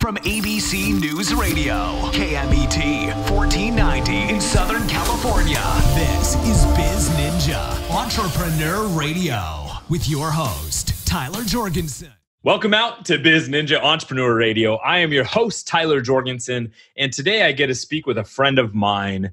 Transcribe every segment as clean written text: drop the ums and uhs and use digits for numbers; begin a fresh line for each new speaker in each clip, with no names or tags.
from ABC News Radio, KMET 1490 in Southern California. This is Biz Ninja Entrepreneur Radio with your host, Tyler Jorgensen.
Welcome out to Biz Ninja Entrepreneur Radio. I am your host, Tyler Jorgensen, and today I get to speak with a friend of mine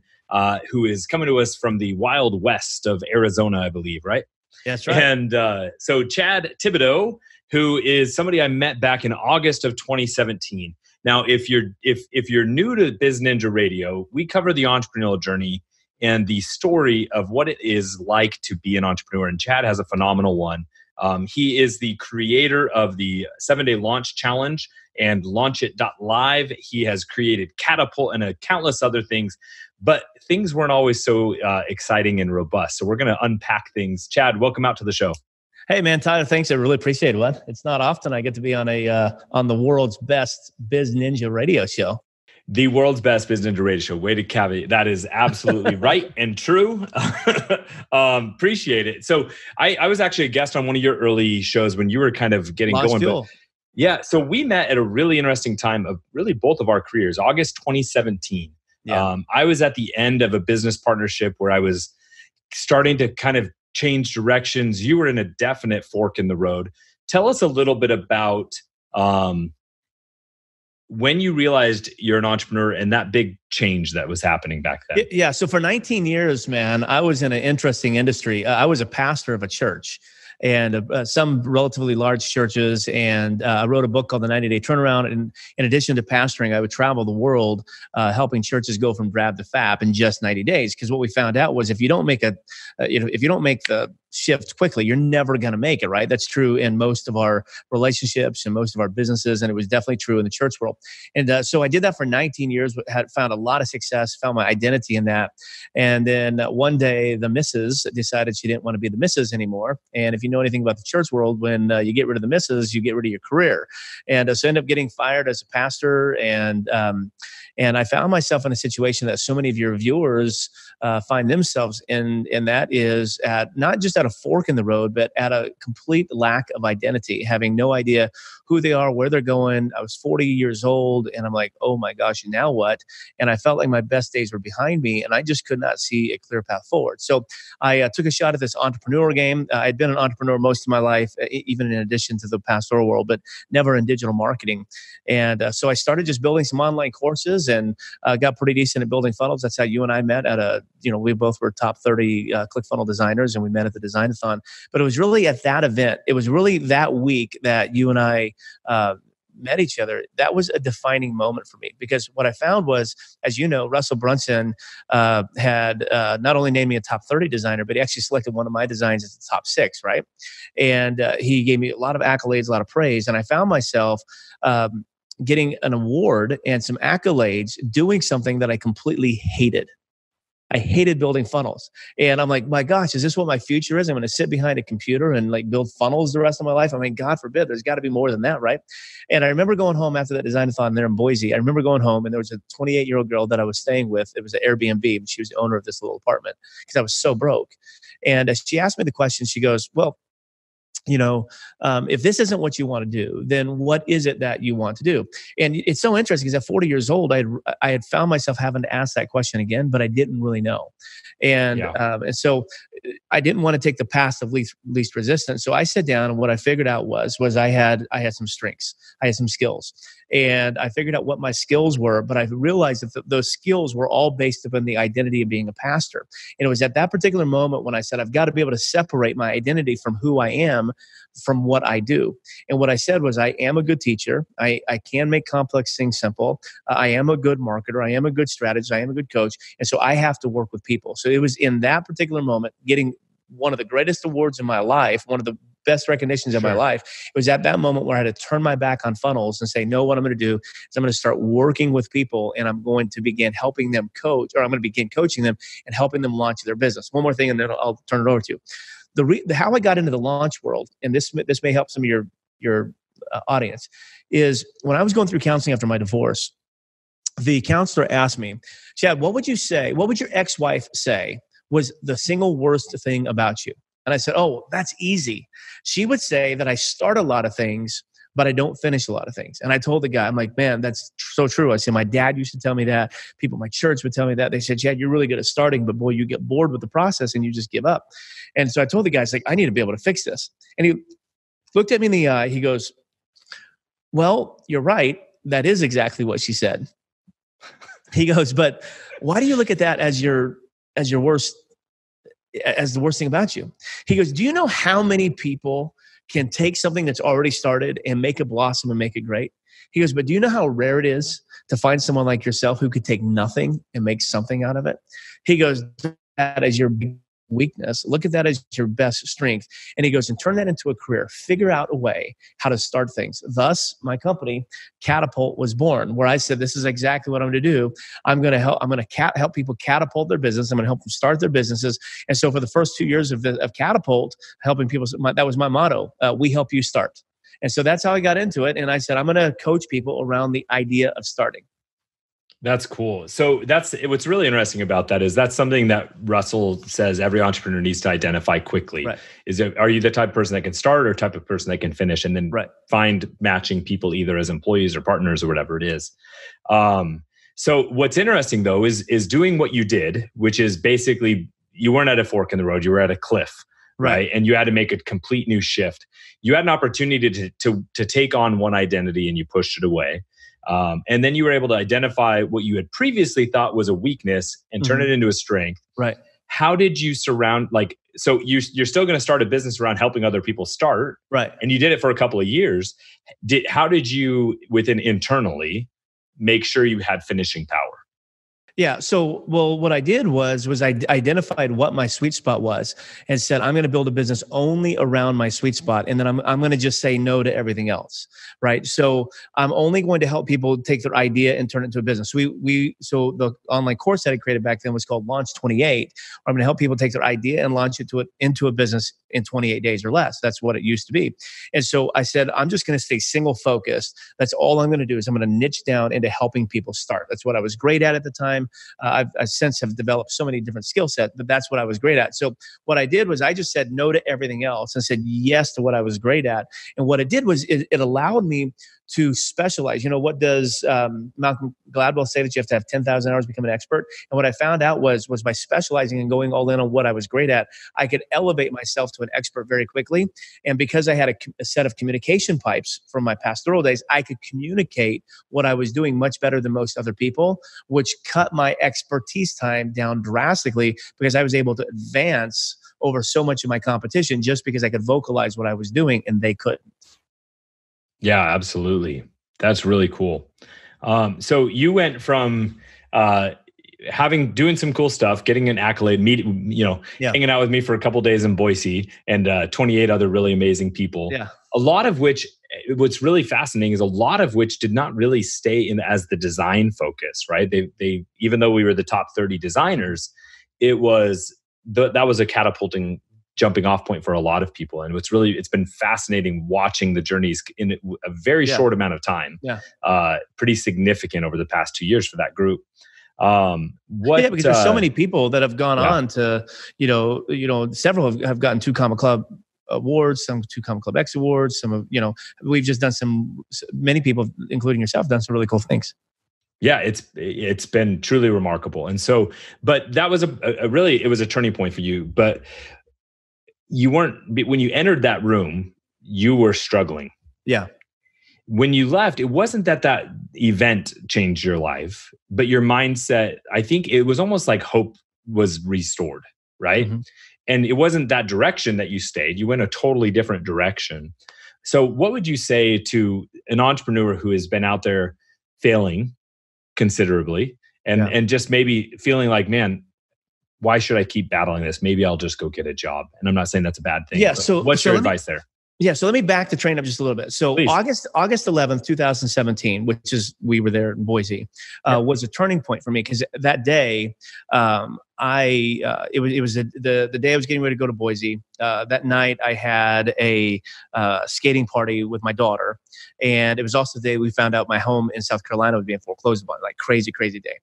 who is coming to us from the Wild West of Arizona, I believe, right?
That's right.
And so Chad Thibodeaux, who is somebody I met back in August of 2017. Now, if you're new to Biz Ninja Radio, we cover the entrepreneurial journey and the story of what it is like to be an entrepreneur. And Chad has a phenomenal one. He is the creator of the 7-Day Launch Challenge and LaunchIt.live. He has created Catapult and countless other things, but things weren't always so exciting and robust. So we're going to unpack things. Chad, welcome out to the show.
Hey, man, Tyler, thanks. I really appreciate it. What? It's not often I get to be on on the world's best Biz Ninja radio show.
The world's best Biz Ninja radio show. Way to caveat. That is absolutely right and true. Appreciate it. So I was actually a guest on one of your early shows when you were kind of getting going. But yeah, so we met at a really interesting time of really both of our careers, August 2017. Yeah. I was at the end of a business partnership where I was starting to kind of change directions. You were in a definite fork in the road. Tell us a little bit about when you realized you're an entrepreneur and that big change that was happening back then.
Yeah. So for 19 years, man, I was in an interesting industry. I was a pastor of a church and some relatively large churches. And I wrote a book called The 90-Day Turnaround. And in addition to pastoring, I would travel the world helping churches go from drab to fab in just 90 days. Because what we found out was if you don't make the shift quickly, you're never going to make it, right? That's true in most of our relationships and most of our businesses. And it was definitely true in the church world. And so I did that for 19 years, had found a lot of success, found my identity in that. And then one day the missus decided she didn't want to be the missus anymore. And if you know anything about the church world, when you get rid of the missus, you get rid of your career. And so I ended up getting fired as a pastor. And I found myself in a situation that so many of your viewers find themselves in, and that is at not just at a fork in the road, but at a complete lack of identity, having no idea who they are, where they're going. I was 40 years old and I'm like, oh my gosh, now what? And I felt like my best days were behind me and I just could not see a clear path forward. So I took a shot at this entrepreneur game. I'd been an entrepreneur most of my life, even in addition to the pastoral world, but never in digital marketing. And so I started just building some online courses and got pretty decent at building funnels. That's how you and I met we both were top 30 ClickFunnels designers and we met at the Design-a-thon. But it was really at that event, it was really that week that you and I met each other. That was a defining moment for me because what I found was, as you know, Russell Brunson had not only named me a top 30 designer, but he actually selected one of my designs as the top 6, right? And he gave me a lot of accolades, a lot of praise. And I found myself getting an award and some accolades doing something that I completely hated. I hated building funnels. And I'm like, my gosh, is this what my future is? I'm going to sit behind a computer and like build funnels the rest of my life. I mean, God forbid, there's got to be more than that, right? And I remember going home after that Design-a-thon there in Boise. I remember going home and there was a 28-year-old girl that I was staying with. It was an Airbnb. And she was the owner of this little apartment because I was so broke. And she asked me the question, she goes, well, if this isn't what you want to do, then what is it that you want to do? And it's so interesting because at 40 years old, I had found myself having to ask that question again, but I didn't really know. And so I didn't want to take the path of least resistance. So I sat down and what I figured out was I had some strengths. I had some skills. And I figured out what my skills were, but I realized that those skills were all based upon the identity of being a pastor. And it was at that particular moment when I said, I've got to be able to separate my identity from who I am from what I do. And what I said was, I am a good teacher. I can make complex things simple. I am a good marketer. I am a good strategist. I am a good coach. And so I have to work with people. So it was in that particular moment, getting one of the greatest awards in my life, one of the best recognitions of my life. It was at that moment where I had to turn my back on funnels and say, no, what I'm going to do is I'm going to start working with people and I'm going to begin helping them coach, or I'm going to begin coaching them and helping them launch their business. One more thing, and then I'll turn it over to you. How I got into the launch world, and this may help some of your audience, is when I was going through counseling after my divorce, the counselor asked me, Chad, what would your ex-wife say was the single worst thing about you? And I said, oh, that's easy. She would say that I start a lot of things, but I don't finish a lot of things. And I told the guy, I'm like, man, that's so true. I said, my dad used to tell me that. People at my church would tell me that. They said, Chad, you're really good at starting, but boy, you get bored with the process and you just give up. And so I told the guy, like, I need to be able to fix this. And he looked at me in the eye. He goes, well, you're right. That is exactly what she said. He goes, but why do you look at that as the worst thing about you? He goes, do you know how many people can take something that's already started and make it blossom and make it great? He goes, but do you know how rare it is to find someone like yourself who could take nothing and make something out of it? He goes, that as your weakness, look at that as your best strength. And he goes, and turn that into a career. Figure out a way how to start things. Thus, my company, Catapult, was born, where I said, this is exactly what I'm going to do. I'm going to help people catapult their business. I'm going to help them start their businesses. And so for the first 2 years of Catapult, helping people, that was my motto. We help you start. And so that's how I got into it. And I said, I'm going to coach people around the idea of starting.
That's cool. So what's really interesting about that is that's something that Russell says every entrepreneur needs to identify quickly.
Right.
Are you the type of person that can start or type of person that can finish, and then find matching people either as employees or partners or whatever it is. So what's interesting though is doing what you did, which is basically you weren't at a fork in the road, you were at a cliff. Right. And you had to make a complete new shift. You had an opportunity to take on one identity and you pushed it away. And then you were able to identify what you had previously thought was a weakness and turn it into a strength.
Right.
How did you so you're still going to start a business around helping other people start.
Right. And
you did it for a couple of years. How did you internally make sure you had finishing power?
Yeah. So, what I did was I identified what my sweet spot was and said, I'm going to build a business only around my sweet spot. And then I'm going to just say no to everything else. Right. So I'm only going to help people take their idea and turn it into a business. So the online course that I created back then was called Launch 28. I'm going to help people take their idea and launch it into a business in 28 days or less. That's what it used to be. And so I said, I'm just going to stay single focused. That's all I'm going to do is I'm going to niche down into helping people start. That's what I was great at the time. I since have developed so many different skill sets, but that's what I was great at. So what I did was I just said no to everything else and said yes to what I was great at. And what it did was it allowed me to specialize. You know, what does Malcolm Gladwell say, that you have to have 10,000 hours to become an expert? And what I found out was by specializing and going all in on what I was great at, I could elevate myself to an expert very quickly. And because I had a set of communication pipes from my pastoral days, I could communicate what I was doing much better than most other people, which cut my expertise time down drastically because I was able to advance over so much of my competition just because I could vocalize what I was doing and they couldn't.
Yeah, absolutely. That's really cool. So you went from doing some cool stuff, getting an accolade, hanging out with me for a couple of days in Boise and 28 other really amazing people.
Yeah.
A lot of which, what's really fascinating is a lot of which did not really stay in as the design focus, right? They even though we were the top 30 designers, that was a catapulting jumping off point for a lot of people. And it's been fascinating watching the journeys in a very short amount of time. Yeah. Pretty significant over the past 2 years for that group.
Because there's so many people that have gone on to, several have gotten 2 Comma Club awards, some 2 Comma Club X awards, we've just done many people, including yourself, done some really cool things.
Yeah, it's been truly remarkable. And so, but that was it was a turning point for you, but when you entered that room, you were struggling.
Yeah.
When you left, it wasn't that event changed your life, but your mindset, I think it was almost like hope was restored, right? Mm-hmm. And it wasn't that direction that you stayed. You went a totally different direction. So what would you say to an entrepreneur who has been out there failing considerably and just maybe feeling like, man, why should I keep battling this? Maybe I'll just go get a job. And I'm not saying that's a bad thing.
Yeah. So
what's your advice there?
Yeah. So let me back the train up just a little bit. So please. August 11th, 2017, which is, we were there in Boise, was a turning point for me because that day, it was the day I was getting ready to go to Boise. That night I had a skating party with my daughter, and it was also the day we found out my home in South Carolina was being foreclosed upon. Like crazy day.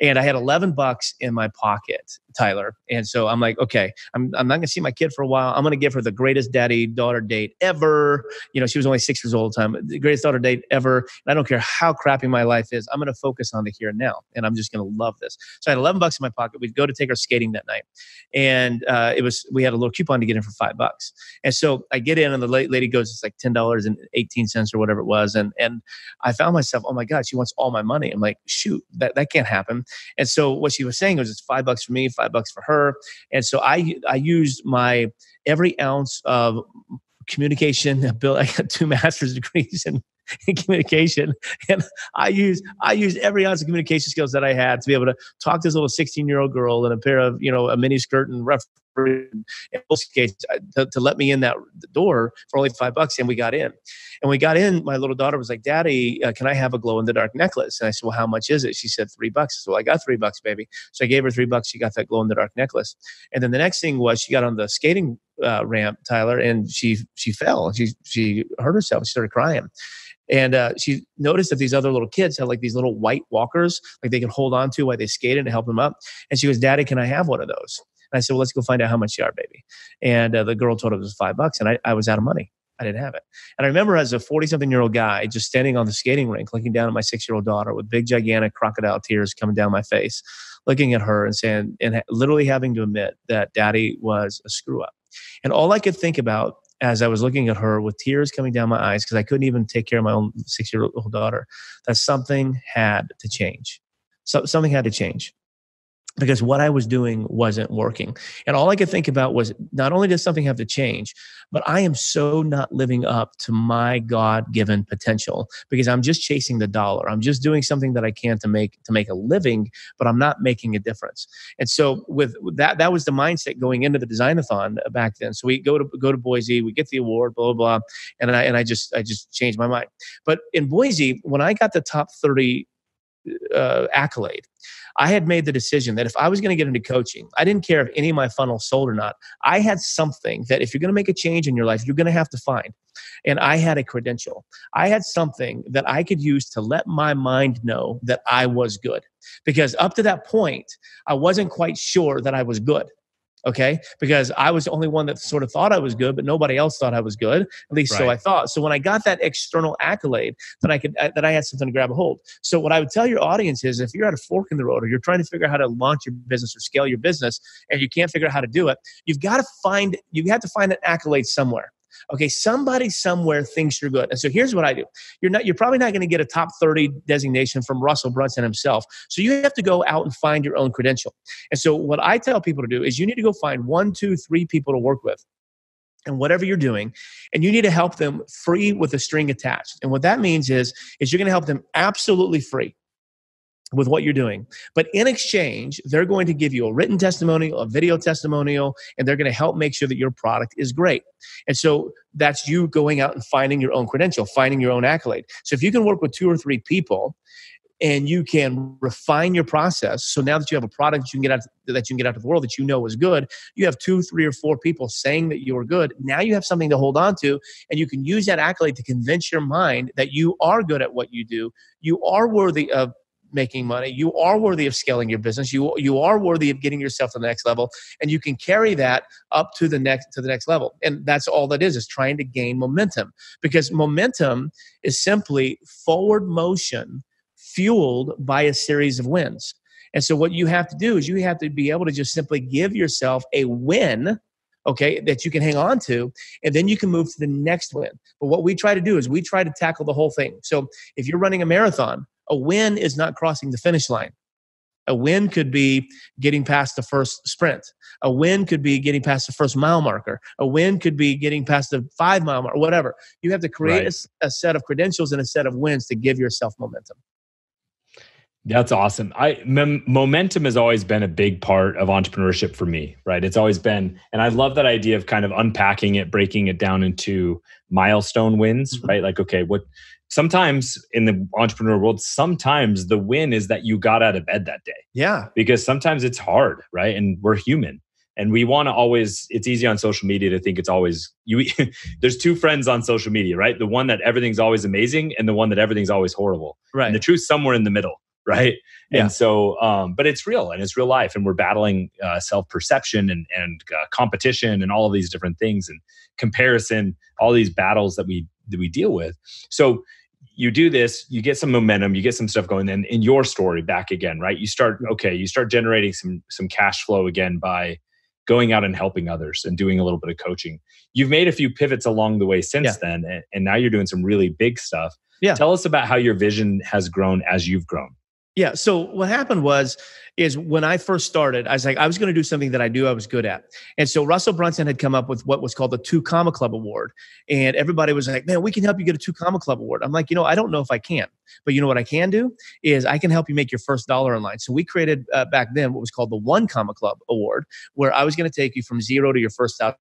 And I had $11 in my pocket, Tyler. And so I'm like, okay, I'm not going to see my kid for a while. I'm going to give her the greatest daddy-daughter date ever. She was only 6 years old at the time. The greatest daughter date ever. And I don't care how crappy my life is. I'm going to focus on the here and now. And I'm just going to love this. So I had $11 in my pocket. We'd go to take her skating that night. And we had a little coupon to get in for $5. And so I get in and the lady goes, it's like $10.18 or whatever it was. And I found myself, oh my God, she wants all my money. I'm like, shoot, that can't happen. And so what she was saying was it's $5 for me, $5 for her. And so I used my every ounce of communication. I got 2 master's degrees in communication. And I use every ounce of communication skills that I had to be able to talk to this little 16-year-old girl in a pair of, a mini skirt and rough and skates to let me in that door for only $5. And we got in. And we got in, my little daughter was like, Daddy, can I have a glow-in-the-dark necklace? And I said, well, how much is it? She said, $3. So I got $3, baby. So I gave her $3. She got that glow-in-the-dark necklace. And then the next thing was she got on the skating ramp, Tyler, and she fell. She hurt herself. She started crying. And she noticed that these other little kids had like these little white walkers, like they could hold on to while they skated to help them up. And she goes, Daddy, can I have one of those? And I said, well, let's go find out how much they are, baby. And the girl told her it was $5. And I was out of money. I didn't have it. And I remember as a 40-something-year-old guy just standing on the skating rink, looking down at my 6-year-old daughter with big, gigantic crocodile tears coming down my face, looking at her and saying, and literally having to admit that Daddy was a screw up. And all I could think about as I was looking at her with tears coming down my eyes, because I couldn't even take care of my own 6-year-old daughter, that something had to change. So something had to change. Because what I was doing wasn't working. And all I could think about was not only does something have to change, but I am so not living up to my God-given potential because I'm just chasing the dollar. I'm just doing something that I can to make a living, but I'm not making a difference. And so with that was the mindset going into the design-a-thon back then. So we go to Boise, we get the award, blah, blah, blah. And I just changed my mind. But in Boise, when I got the top 30 accolade, I had made the decision that if I was going to get into coaching, I didn't care if any of my funnels sold or not. I had something that if you're going to make a change in your life, you're going to have to find. And I had a credential. I had something that I could use to let my mind know that I was good. Because up to that point, I wasn't quite sure that I was good. Okay, because I was the only one that sort of thought I was good, but nobody else thought I was good. At least so I thought. So when I got that external accolade, that I had something to grab a hold. So what I would tell your audience is, if you're at a fork in the road, or you're trying to figure out how to launch your business or scale your business, and you can't figure out how to do it, you have to find an accolade somewhere. Okay, somebody somewhere thinks you're good. And so here's what I do. You're probably not going to get a top 30 designation from Russell Brunson himself. So you have to go out and find your own credential. And so what I tell people to do is you need to go find 1, 2, 3 people to work with and whatever you're doing, and you need to help them free with a string attached. And what that means is you're going to help them absolutely free with what you're doing. But in exchange, they're going to give you a written testimonial, a video testimonial, and they're going to help make sure that your product is great. And so that's you going out and finding your own credential, finding your own accolade. So if you can work with 2 or 3 people and you can refine your process, so now that you have a product that you can get out to the world that you know is good, you have 2, 3, or 4 people saying that you are good. Now you have something to hold on to, and you can use that accolade to convince your mind that you are good at what you do. You are worthy of making money. You are worthy of scaling your business. You are worthy of getting yourself to the next level, and you can carry that up to the next level. And that's all that is trying to gain momentum, because momentum is simply forward motion fueled by a series of wins. And so what you have to do is you have to be able to just simply give yourself a win, okay, that you can hang on to, and then you can move to the next win. But what we try to do is we try to tackle the whole thing. So if you're running a marathon, a win is not crossing the finish line. A win could be getting past the first sprint. A win could be getting past the first mile marker. A win could be getting past the 5 mile marker, whatever. You have to create a set of credentials and a set of wins to give yourself momentum.
That's awesome. Momentum has always been a big part of entrepreneurship for me, right? It's always been, and I love that idea of kind of unpacking it, breaking it down into milestone wins, right? Like, okay, sometimes in the entrepreneur world, sometimes the win is that you got out of bed that day.
Yeah.
Because sometimes it's hard, right? And we're human. And we want to always, it's easy on social media to think it's always, there's two friends on social media, right? The one that everything's always amazing and the one that everything's always horrible.
Right.
And the truth's somewhere in the middle, right?
Yeah.
And so, but it's real and it's real life. And we're battling self-perception and competition and all of these different things and comparison, all these battles that we deal with. So you do this, you get some momentum, you get some stuff going. Then in your story, back again, right? You start generating some cash flow again by going out and helping others and doing a little bit of coaching. You've made a few pivots along the way since then, and now you're doing some really big stuff. Yeah. Tell us about how your vision has grown as you've grown.
Yeah. So what happened is when I first started, I was like, I was going to do something that I knew I was good at. And so Russell Brunson had come up with what was called the 2 Comma Club Award. And everybody was like, man, we can help you get a 2 Comma Club Award. I'm like, I don't know if I can, but you know what I can do is I can help you make your first dollar in line. So we created back then what was called the 1 Comma Club Award, where I was going to take you from zero to your first $1,000.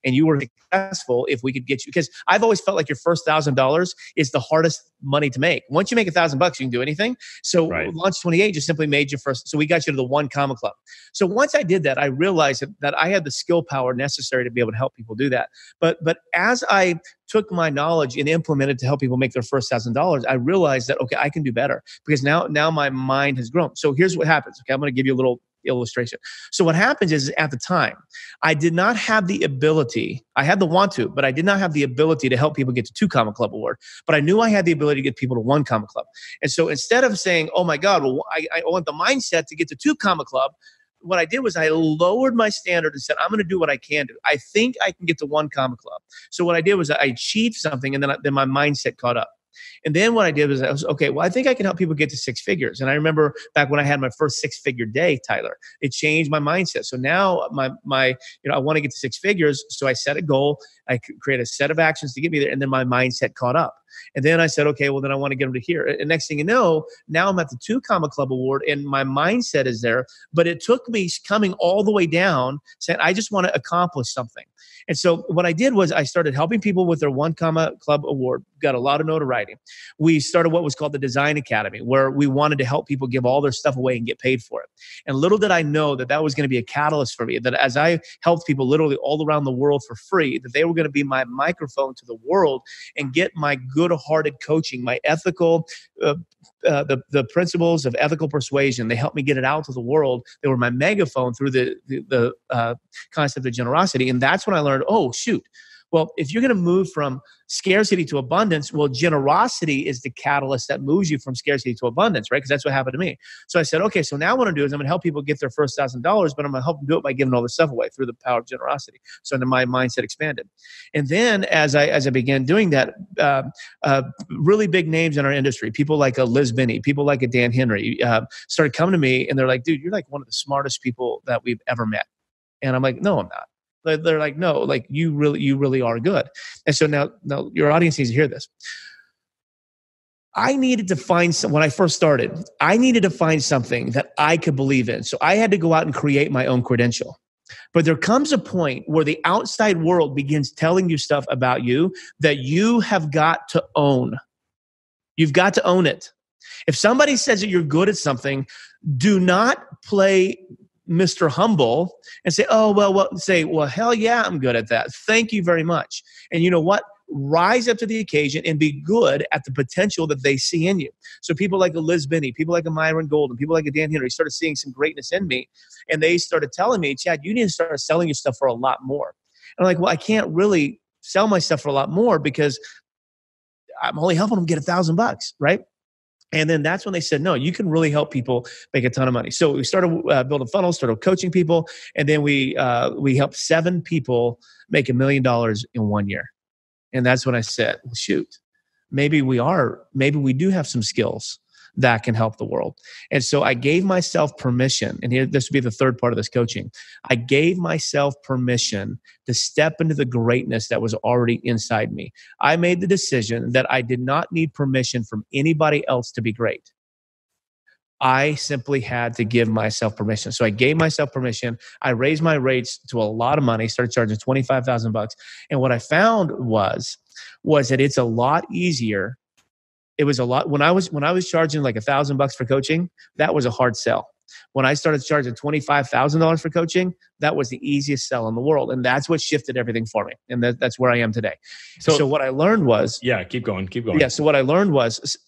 And you were successful if we could get you, because I've always felt like your first $1,000 is the hardest money to make. Once you make $1,000, you can do anything. So Launch 28 just simply made you first. So we got you to the 1 Comma Club. So once I did that, I realized that I had the skill power necessary to be able to help people do that. But as I took my knowledge and implemented to help people make their first $1,000, I realized that, okay, I can do better because now my mind has grown. So here's what happens. Okay, I'm going to give you a little illustration. So what happens is at the time, I did not have the ability, I had the want to, but I did not have the ability to help people get to 2 Comma Club Award, but I knew I had the ability to get people to 1 Comma Club. And so instead of saying, oh my God, well, I want the mindset to get to 2 Comma Club, what I did was I lowered my standard and said, I'm going to do what I can do. I think I can get to 1 Comma Club. So what I did was I achieved something and then my mindset caught up. And then what I did was I was, okay, well, I think I can help people get to 6 figures. And I remember back when I had my first 6-figure day, Tyler, it changed my mindset. So now I want to get to 6 figures. So I set a goal. I create a set of actions to get me there. And then my mindset caught up. And then I said, okay, well, then I want to get them to here. And next thing you know, now I'm at the 2 Comma Club Award and my mindset is there. But it took me coming all the way down, saying, I just want to accomplish something. And so what I did was I started helping people with their 1 Comma Club Award, got a lot of notoriety. We started what was called the Design Academy, where we wanted to help people give all their stuff away and get paid for it. And little did I know that was going to be a catalyst for me, that as I helped people literally all around the world for free, that they were going to be my microphone to the world and get my good-hearted coaching, my ethical, the principles of ethical persuasion. They helped me get it out to the world. They were my megaphone through the concept of generosity. And that's when I learned, oh, shoot. Well, if you're going to move from scarcity to abundance, well, generosity is the catalyst that moves you from scarcity to abundance, right? Because that's what happened to me. So I said, okay, so now what I'm going to do is I'm going to help people get their first $1,000, but I'm going to help them do it by giving all this stuff away through the power of generosity. So then my mindset expanded. And then as I began doing that, really big names in our industry, people like a Liz Binney, people like a Dan Henry, started coming to me and they're like, dude, you're like one of the smartest people that we've ever met. And I'm like, no, I'm not. They're like, no, like you really are good. And so now your audience needs to hear this. I needed to find when I first started, I needed to find something that I could believe in. So I had to go out and create my own credential. But there comes a point where the outside world begins telling you stuff about you that you have got to own. You've got to own it. If somebody says that you're good at something, do not play Mr. Humble and say, oh, well, hell yeah, I'm good at that. Thank you very much. And you know what? Rise up to the occasion and be good at the potential that they see in you. So people like a Liz Binney, people like a Myron Golden, people like a Dan Henry started seeing some greatness in me. And they started telling me, Chad, you need to start selling your stuff for a lot more. And I'm like, well, I can't really sell my stuff for a lot more because I'm only helping them get $1,000, right? And then that's when they said, no, you can really help people make a ton of money. So we started building funnels, started coaching people. And then we helped 7 people make $1 million in 1 year. And that's when I said, well, shoot, maybe we do have some skills that can help the world. And so I gave myself permission. And here, this would be the third part of this coaching. I gave myself permission to step into the greatness that was already inside me. I made the decision that I did not need permission from anybody else to be great. I simply had to give myself permission. So I gave myself permission. I raised my rates to a lot of money, started charging $25,000. And what I found was that it's a lot easier It was a lot. When I was charging like $1,000 for coaching, that was a hard sell. When I started charging $25,000 for coaching, that was the easiest sell in the world. And that's what shifted everything for me. And that's where I am today. So what I learned was...
Yeah, keep going.
Yeah, so what I learned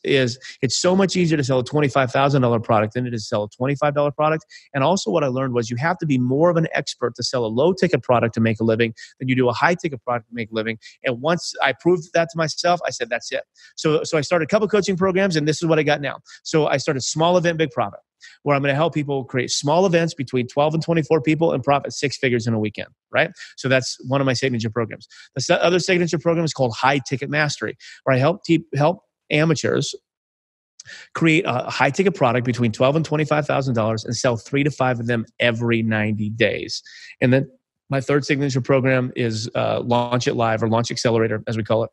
is it's so much easier to sell a $25,000 product than it is to sell a $25 product. And also what I learned was you have to be more of an expert to sell a low-ticket product to make a living than you do a high-ticket product to make a living. And once I proved that to myself, I said, that's it. So I started a couple coaching programs, and this is what I got now. So I started Small Event, Big Profit, where I'm going to help people create small events between 12 and 24 people and profit 6 figures in a weekend, right? So that's one of my signature programs. The other signature program is called High Ticket Mastery, where I help amateurs create a high ticket product between $12,000 and $25,000 and sell 3 to 5 of them every 90 days. And then my third signature program is Launch It Live, or Launch Accelerator, as we call it,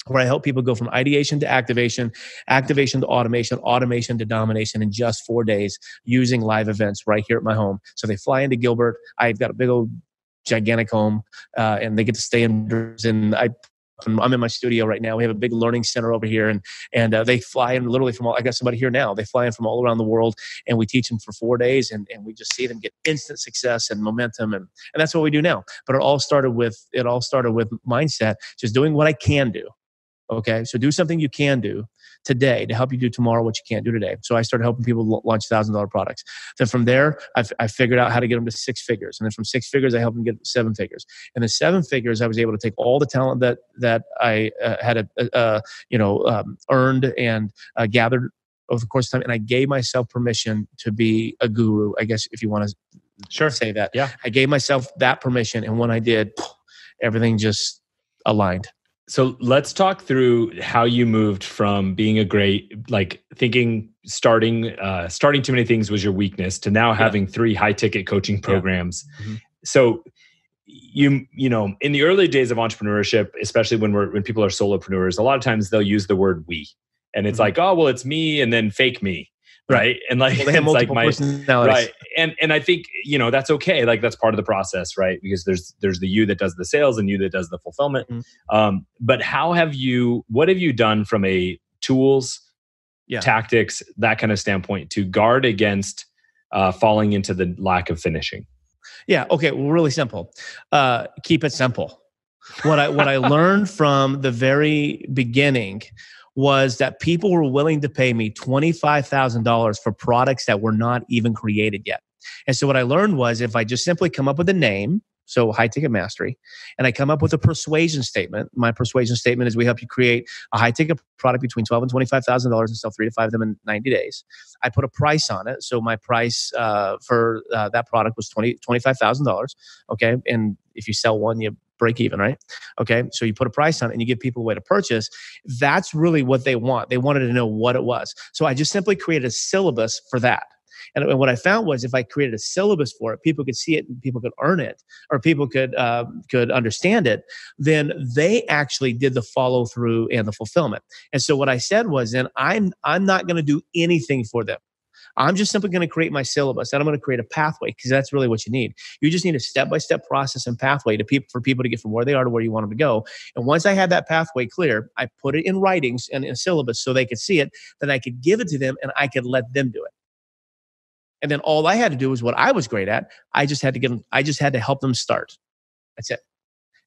where I help people go from ideation to activation, activation to automation, automation to domination in just 4 days using live events right here at my home. So they fly into Gilbert. I've got a big old gigantic home, and they get to stay indoors. And I'm in my studio right now. We have a big learning center over here, and they fly in literally from I got somebody here now. They fly in from all around the world, and we teach them for 4 days, and we just see them get instant success and momentum, and that's what we do now. But it all started with mindset, just doing what I can do. Okay, so do something you can do today to help you do tomorrow what you can't do today. So I started helping people launch $1,000 products. Then from there, I figured out how to get them to 6 figures. And then from 6 figures, I helped them get 7 figures. And the 7 figures, I was able to take all the talent that I had earned and gathered over the course of time, and I gave myself permission to be a guru, I guess, if you want to say that.
Yeah.
I gave myself that permission, and when I did, everything just aligned.
So let's talk through how you moved from being a great, starting too many things was your weakness, to now having 3 high ticket coaching programs. Yeah. Mm-hmm. So you know, in the early days of entrepreneurship, especially when people are solopreneurs, a lot of times they'll use the word we, and it's like, oh, well, it's me and then fake me. Right. And they have multiple personalities. Right. And I think, that's okay. Like, that's part of the process, right? Because there's the you that does the sales and you that does the fulfillment. Mm-hmm. But what have you done from a tools, tactics, that kind of standpoint to guard against falling into the lack of finishing?
Yeah. Okay. Well, really simple. Keep it simple. What I learned from the very beginning was that people were willing to pay me $25,000 for products that were not even created yet. And so what I learned was, if I just simply come up with a name, so High Ticket Mastery, and I come up with a persuasion statement. My persuasion statement is, we help you create a high ticket product between $12,000 and $25,000 and sell 3 to 5 of them in 90 days. I put a price on it. So my price for that product was $25,000. Okay. And if you sell one, you break even, right? Okay. So you put a price on it and you give people a way to purchase. That's really what they want. They wanted to know what it was. So I just simply created a syllabus for that. And what I found was, if I created a syllabus for it, people could see it and people could earn it, or people could understand it, then they actually did the follow through and the fulfillment. And so what I said was, then I'm not going to do anything for them. I'm just simply going to create my syllabus, and I'm going to create a pathway, because that's really what you need. You just need a step-by-step process and pathway for people to get from where they are to where you want them to go. And once I had that pathway clear, I put it in writings and in a syllabus so they could see it, then I could give it to them and I could let them do it. And then all I had to do was what I was great at. I just had to help them start. That's it.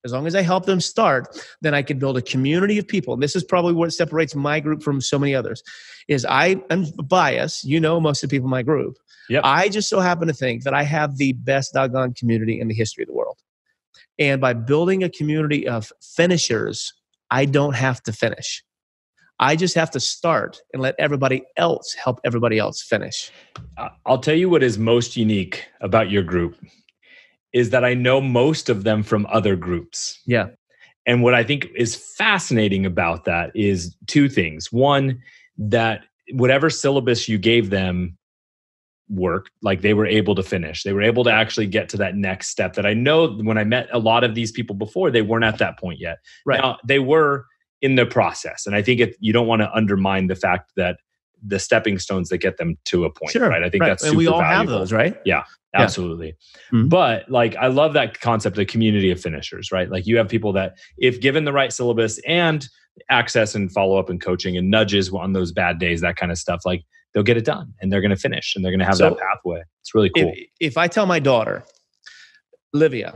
As long as I help them start, then I could build a community of people. And this is probably what separates my group from so many others, is I'm biased. Most of the people in my group. Yep. I just so happen to think that I have the best doggone community in the history of the world. And by building a community of finishers, I don't have to finish. I just have to start and let everybody else help everybody else finish.
I'll tell you what is most unique about your group is that I know most of them from other groups.
Yeah.
And what I think is fascinating about that is 2 things. One, that whatever syllabus you gave them worked, like they were able to finish. They were able to actually get to that next step that I know when I met a lot of these people before, they weren't at that point yet.
Right.
Now, they were in the process. And I think you don't want to undermine the fact that the stepping stones that get them to a point, right? I think that's super valuable. And we all have
those, right?
Yeah, absolutely. Mm-hmm. But I love that concept of community of finishers, right? Like, you have people that, if given the right syllabus and access and follow up and coaching and nudges on those bad days, that kind of stuff, like they'll get it done and they're going to finish and they're going to have that pathway. It's really cool.
If I tell my daughter, Livia,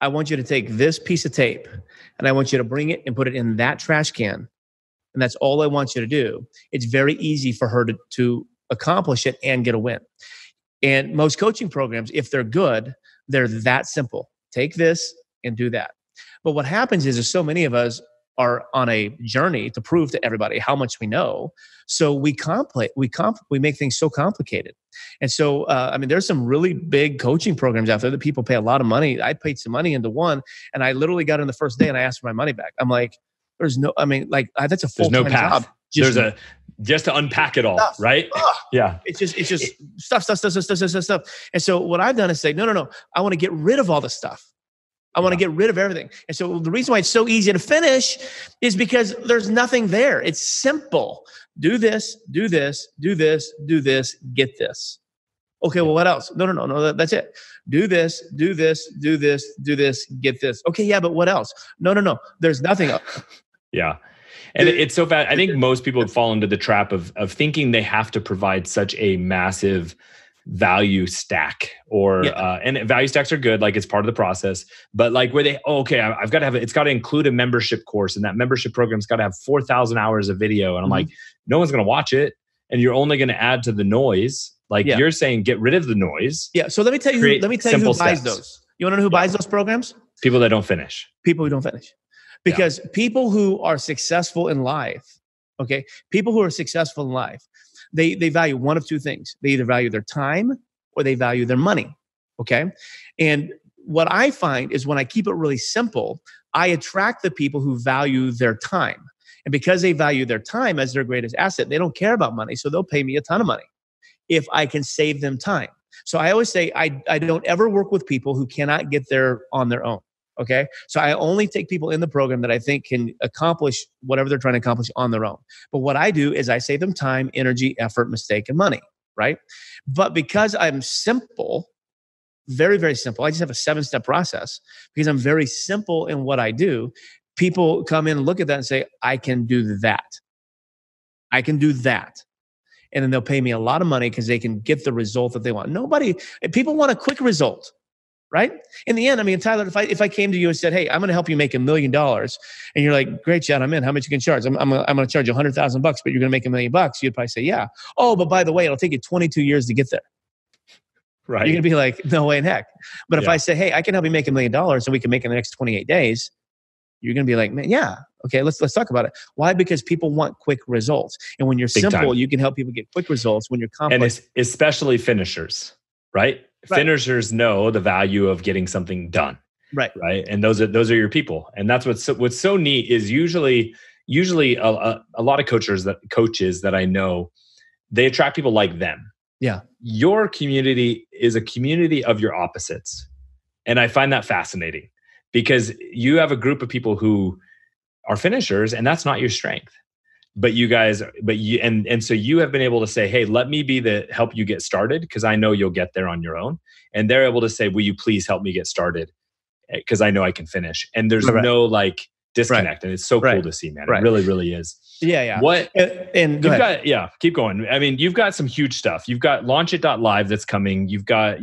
I want you to take this piece of tape and I want you to bring it and put it in that trash can, and that's all I want you to do, it's very easy for her to accomplish it and get a win. And most coaching programs, if they're good, they're that simple. Take this and do that. But what happens is so many of us are on a journey to prove to everybody how much we know. So we make things so complicated. And so, there's some really big coaching programs out there that people pay a lot of money. I paid some money into one, and I literally got in the first day and I asked for my money back. I'm like, that's a full-time job.
Just to unpack it all, right? Yeah.
It's just stuff. And so what I've done is say, no. I want to get rid of all the stuff. I want to get rid of everything. And so the reason why it's so easy to finish is because there's nothing there. It's simple. Do this, do this, do this, do this, get this. Okay, well, what else? No, that's it. Do this, do this, do this, do this, get this. Okay, yeah, but what else? No. There's nothing else.
Yeah. And it's so bad. I think most people fall into the trap of thinking they have to provide such a massive value stack and value stacks are good. Like it's part of the process, but like where I've got to it's got to include a membership course, and that membership program's got to have 4,000 hours of video. And I'm like, no one's going to watch it. And you're only going to add to the noise. Like you're saying, get rid of the noise.
Yeah. So let me tell you who buys those. You want to know who buys those programs?
People that don't finish.
People who don't finish. Because people who are successful in life, people who are successful in life, they value one of two things. They either value their time or they value their money, okay? And what I find is when I keep it really simple, I attract the people who value their time. And because they value their time as their greatest asset, they don't care about money, so they'll pay me a ton of money if I can save them time. So I always say I don't ever work with people who cannot get there on their own. Okay. So I only take people in the program that I think can accomplish whatever they're trying to accomplish on their own. But what I do is I save them time, energy, effort, mistake, and money. Right. But because I'm simple, very, very simple, I just have a 7-step process because I'm very simple in what I do. People come in and look at that and say, I can do that. I can do that. And then they'll pay me a lot of money because they can get the result that they want. People want a quick result. Right? In the end, Tyler, if I came to you and said, hey, I'm going to help you make $1 million, and you're like, great, Chad, I'm in. How much you can charge? I'm going to charge you $100,000, but you're going to make $1 million. You'd probably say, yeah. Oh, but by the way, it'll take you 22 years to get there.
Right.
You're going to be like, no way in heck. But if I say, hey, I can help you make $1 million and we can make it in the next 28 days, you're going to be like, man, yeah. Okay, let's talk about it. Why? Because people want quick results. And when you're simple, you can help people get quick results. When you're complex.
And it's especially finishers, right? Finishers know the value of getting something done. Right. And those are your people. And that's what's so neat is usually a lot of coaches that I know, they attract people like them.
Yeah.
Your community is a community of your opposites. And I find that fascinating because you have a group of people who are finishers and that's not your strength. So you have been able to say, hey, let me help you get started because I know you'll get there on your own. And they're able to say, will you please help me get started? Because I know I can finish. And there's no disconnect. And it's so cool to see, man. It really, really is.
Yeah.
What? And keep going. You've got some huge stuff. You've got launchit.live that's coming. You've done,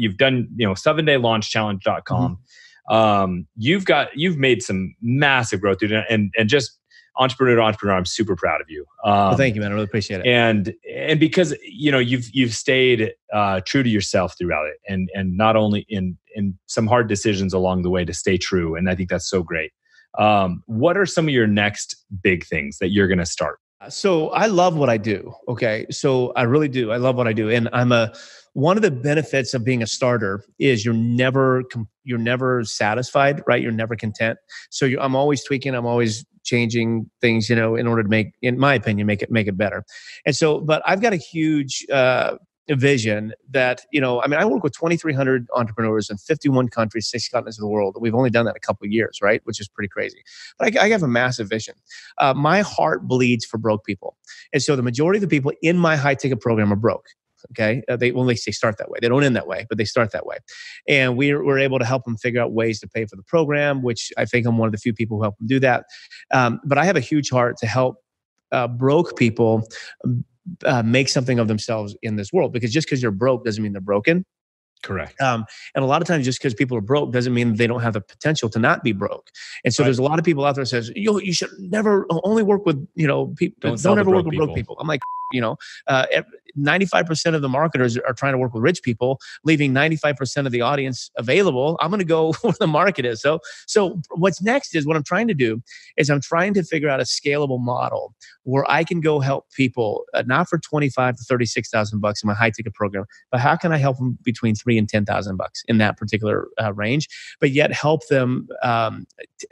7daylaunchchallenge.com. You've made some massive growth, dude. And just entrepreneur to entrepreneur, I'm super proud of you.
Well, thank you, man. I really appreciate it.
And because you've stayed true to yourself throughout it, and not only in some hard decisions along the way to stay true. And I think that's so great. What are some of your next big things that you're going to start?
So I love what I do. Okay, so I really do. I love what I do, and one of the benefits of being a starter is you're never satisfied, right? You're never content. So I'm always tweaking. I'm always changing things, in order to make, in my opinion, make it better. And so, but I've got a huge vision that, I work with 2,300 entrepreneurs in 51 countries, 6 continents of the world. We've only done that a couple of years, right? Which is pretty crazy. But I have a massive vision. My heart bleeds for broke people. And so the majority of the people in my high ticket program are broke. Okay. They start that way. They don't end that way, but they start that way. And we're able to help them figure out ways to pay for the program, which I think I'm one of the few people who help them do that. But I have a huge heart to help broke people make something of themselves in this world, because just because you're broke doesn't mean they're broken.
Correct.
And a lot of times, just because people are broke doesn't mean they don't have the potential to not be broke. And so there's a lot of people out there that says, you should never only work with, people. Don't ever work with broke people. I'm like, 95% of the marketers are trying to work with rich people, leaving 95% of the audience available. I'm going to go where the market is. So what's next is what I'm trying to do is I'm trying to figure out a scalable model where I can go help people, not for $25,000 to $36,000 in my high ticket program, but how can I help them between $3,000 and $10,000 in that particular range, but yet help them at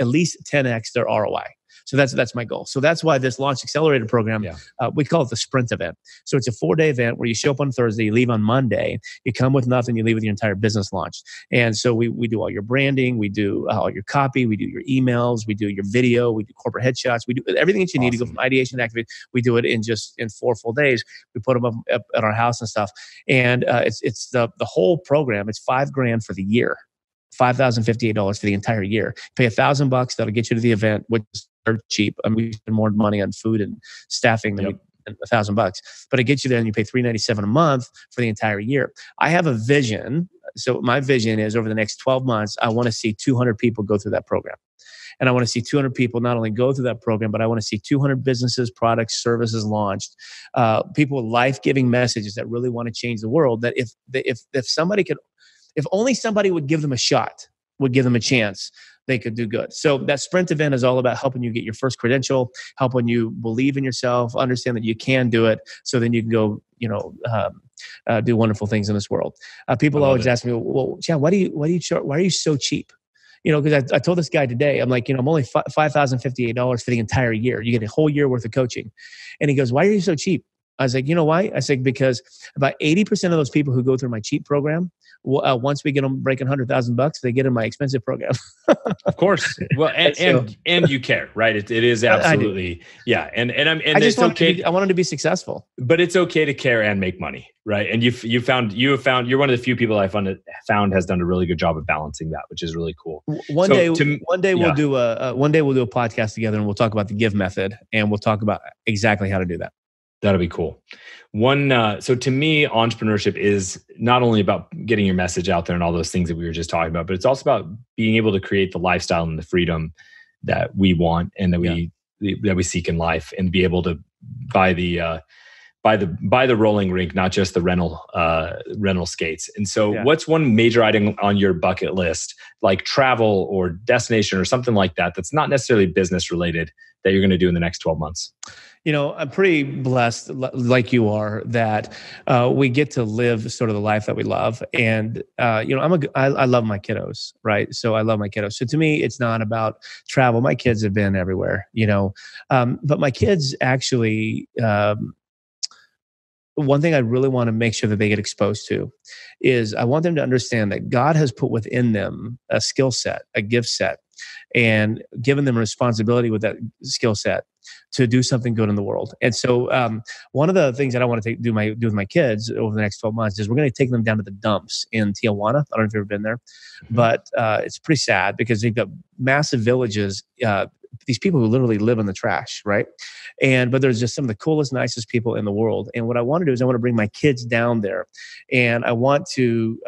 least 10x their ROI. So that's my goal. So that's why this Launch Accelerator program, we call it the Sprint event. So it's a 4-day event where you show up on Thursday, you leave on Monday, you come with nothing, you leave with your entire business launched. And so we do all your branding, we do all your copy, we do your emails, we do your video, we do corporate headshots, we do everything that you need to go from ideation to activate. We do it in 4 full days. We put them up at our house and stuff. And it's the whole program. It's $5,000 for the year. $5,058 for the entire year. Pay $1,000, that'll get you to the event, which is cheap. I mean, we spend more money on food and staffing than $1,000, but it gets you there, and you pay $397 a month for the entire year. I have a vision. So my vision is over the next 12 months, I want to see 200 people go through that program. And I want to see 200 people not only go through that program, but I want to see 200 businesses, products, services launched, people with life-giving messages that really want to change the world. That if somebody could, if only somebody would give them a shot, would give them a chance, they could do good. So that Sprint event is all about helping you get your first credential, helping you believe in yourself, understand that you can do it, so then you can go, do wonderful things in this world. People always ask me, well, Chad, why are you so cheap? Because I told this guy today, I'm like, I'm only $5,058 for the entire year. You get a whole year worth of coaching. And he goes, why are you so cheap? I was like, you know why? I said, because about 80% of those people who go through my cheap program, once we get them breaking $100,000, they get in my expensive program.
Of course. Well, and you care, right? It is absolutely, yeah. And I just want I want them to be successful, but it's okay to care and make money, right? And you found you're one of the few people I found has done a really good job of balancing that, which is really cool. One day we'll do a podcast together, and we'll talk about the give method, and we'll talk about exactly how to do that. That'll be cool. So to me, entrepreneurship is not only about getting your message out there and all those things that we were just talking about, but it's also about being able to create the lifestyle and the freedom that we want and that we seek in life, and be able to buy the rolling rink, not just the rental skates. And so what's one major item on your bucket list, like travel or destination or something like that, that's not necessarily business related, that you're going to do in the next 12 months? I'm pretty blessed, like you are, that we get to live sort of the life that we love. And, I love my kiddos, right? So I love my kiddos. So to me, it's not about travel. My kids have been everywhere, but my kids actually, one thing I really want to make sure that they get exposed to is I want them to understand that God has put within them a skill set, a gift set, and given them responsibility with that skill set to do something good in the world. And so one of the things that I want to do with my kids over the next 12 months is we're going to take them down to the dumps in Tijuana. I don't know if you've ever been there, but it's pretty sad because they've got massive villages, these people who literally live in the trash, right? But there's just some of the coolest, nicest people in the world. And what I want to do is I want to bring my kids down there, and I want to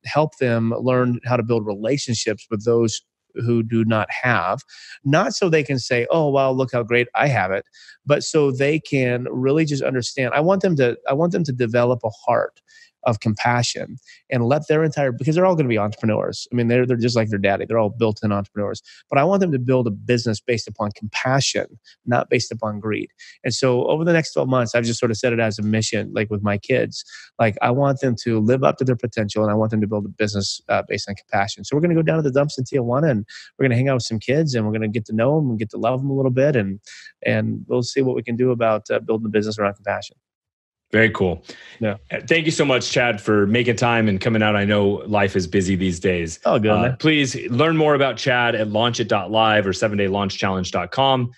help them learn how to build relationships with those who do not have, not so they can say, oh, wow, look how great I have it, but so they can really just understand. I want them to develop a heart of compassion and let their because they're all going to be entrepreneurs. I mean, they're just like their daddy. They're all built-in entrepreneurs. But I want them to build a business based upon compassion, not based upon greed. And so over the next 12 months, I've just sort of set it as a mission, like with my kids. Like I want them to live up to their potential, and I want them to build a business based on compassion. So we're going to go down to the dumps in Tijuana, and we're going to hang out with some kids, and we're going to get to know them and get to love them a little bit, and we'll see what we can do about building a business around compassion. Very cool. Yeah. Thank you so much, Chad, for making time and coming out. I know life is busy these days. Oh, good. Man. Please learn more about Chad at launchit.live or 7daylaunchchallenge.com.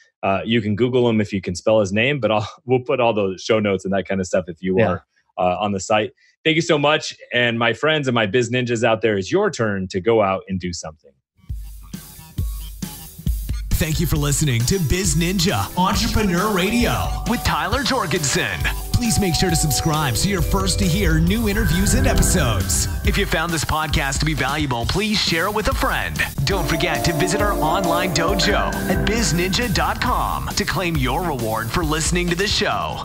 You can Google him if you can spell his name, but we'll put all the show notes and that kind of stuff if you are on the site. Thank you so much. And my friends and my biz ninjas out there, it's your turn to go out and do something.
Thank you for listening to Biz Ninja Entrepreneur Radio with Tyler Jorgensen. Please make sure to subscribe so you're first to hear new interviews and episodes. If you found this podcast to be valuable, please share it with a friend. Don't forget to visit our online dojo at bizninja.com to claim your reward for listening to the show.